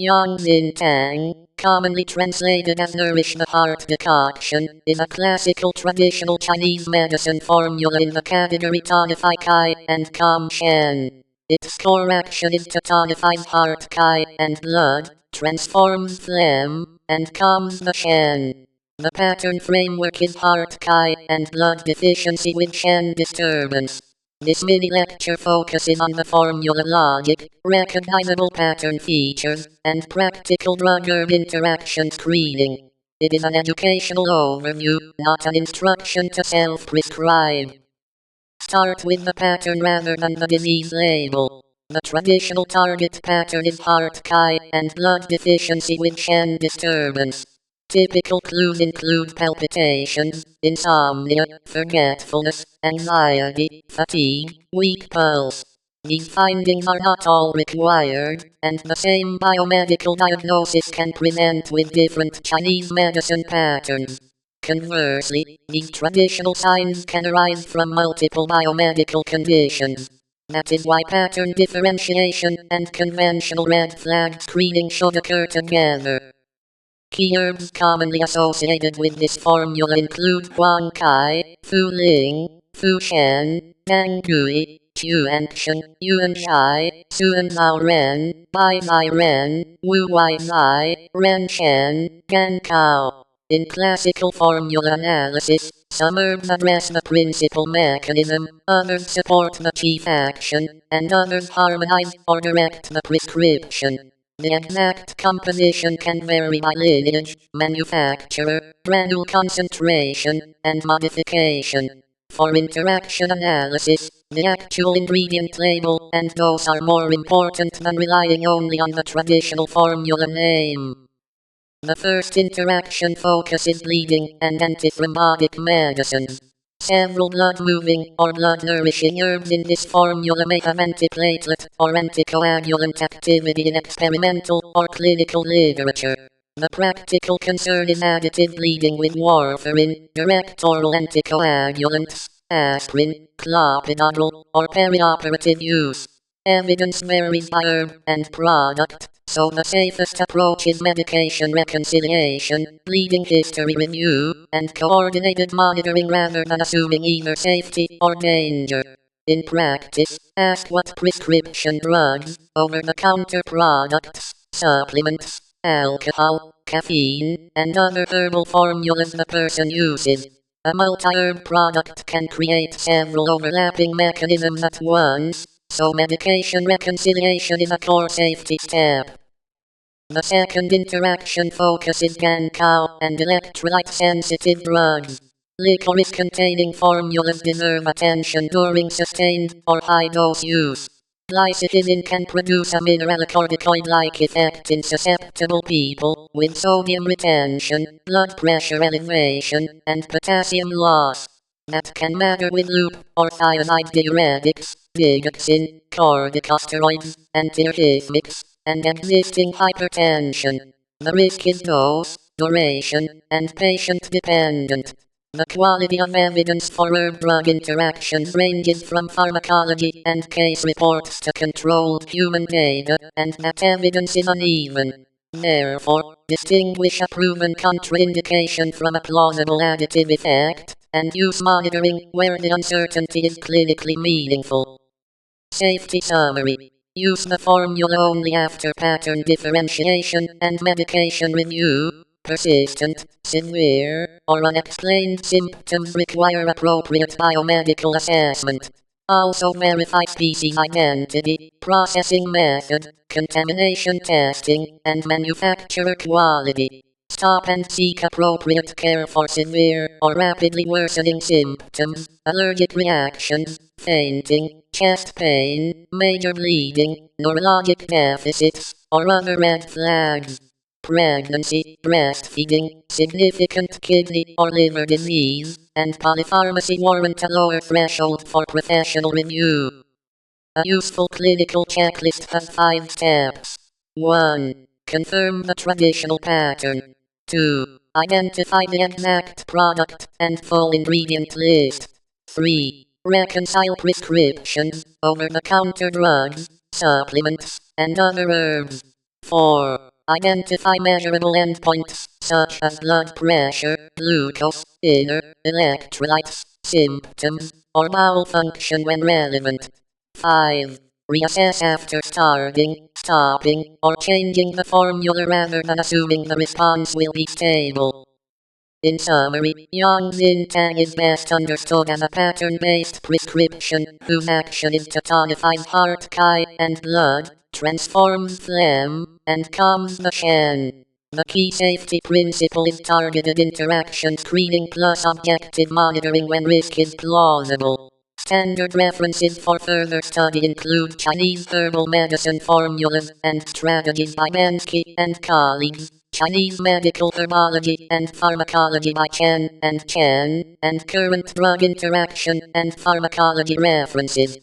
Yang Xin Tang, commonly translated as Nourish the Heart decoction, is a classical traditional Chinese medicine formula in the category tonify Qi and calm Shen. Its core action is to tonify heart Qi and blood, transforms phlegm, and calms the Shen. The pattern framework is heart Qi and blood deficiency with Shen disturbance. This mini-lecture focuses on the formula logic, recognizable pattern features, and practical drug-herb interaction screening. It is an educational overview, not an instruction to self-prescribe. Start with the pattern rather than the disease label. The traditional target pattern is heart Qi and blood deficiency with Shen disturbance. Typical clues include palpitations, insomnia, forgetfulness, anxiety, fatigue, weak pulse. These findings are not all required, and the same biomedical diagnosis can present with different Chinese medicine patterns. Conversely, these traditional signs can arise from multiple biomedical conditions. That is why pattern differentiation and conventional red flag screening should occur together. Key herbs commonly associated with this formula include Huang Kai, Fu Ling, Fu Shen, Dang Gui, Chuan Shen, Yuan Shai, Suan Zhao Ren, Bai Zai Ren, Wu Wai Zai, Ren Shen, Gan Kao. In classical formula analysis, some herbs address the principal mechanism, others support the chief action, and others harmonize or direct the prescription. The exact composition can vary by lineage, manufacturer, granule concentration, and modification. For interaction analysis, the actual ingredient label and dose are more important than relying only on the traditional formula name. The first interaction focuses bleeding and antithrombotic medicines. Several blood-moving or blood-nourishing herbs in this formula may have antiplatelet or anticoagulant activity in experimental or clinical literature. The practical concern is additive bleeding with warfarin, direct oral anticoagulants, aspirin, clopidogrel, or perioperative use. Evidence varies by herb and product, so the safest approach is medication reconciliation, bleeding history review, and coordinated monitoring rather than assuming either safety or danger. In practice, ask what prescription drugs, over-the-counter products, supplements, alcohol, caffeine, and other herbal formulas the person uses. A multi-herb product can create several overlapping mechanisms at once, so medication reconciliation is a core safety step. The second interaction focuses Gankao and electrolyte-sensitive drugs. Licorice-containing formulas deserve attention during sustained or high-dose use. Glycitidine can produce a mineralocorticoid-like effect in susceptible people, with sodium retention, blood pressure elevation, and potassium loss. That can matter with loop or thiazide diuretics, digoxin, corticosteroids, antiarrhythmics, and existing hypertension. The risk is dose, duration, and patient-dependent. The quality of evidence for herb-drug interactions ranges from pharmacology and case reports to controlled human data, and that evidence is uneven. Therefore, distinguish a proven contraindication from a plausible additive effect, and use monitoring where the uncertainty is clinically meaningful. Safety summary. Use the formula only after pattern differentiation and medication review. Persistent, severe, or unexplained symptoms require appropriate biomedical assessment. Also verify species identity, processing method, contamination testing, and manufacturer quality. Stop and seek appropriate care for severe or rapidly worsening symptoms, allergic reactions, fainting, chest pain, major bleeding, neurologic deficits, or other red flags. Pregnancy, breastfeeding, significant kidney or liver disease, and polypharmacy warrant a lower threshold for professional review. A useful clinical checklist has 5 steps. 1. Confirm the traditional pattern. 2. Identify the exact product and full ingredient list. 3. Reconcile prescriptions, over-the-counter drugs, supplements, and other herbs. 4. Identify measurable endpoints, such as blood pressure, glucose, inner, electrolytes, symptoms, or malfunction when relevant. 5. Reassess after starting, stopping, or changing the formula rather than assuming the response will be stable. In summary, Yang Xin Tang is best understood as a pattern-based prescription, whose action is to tonifies heart, chi, and blood, transforms phlegm, and calms the Shen. The key safety principle is targeted interaction screening plus objective monitoring when risk is plausible. Standard references for further study include Chinese herbal medicine formulas and strategies by Bensky and colleagues, Chinese medical herbology and pharmacology by Chen, and current drug interaction and pharmacology references.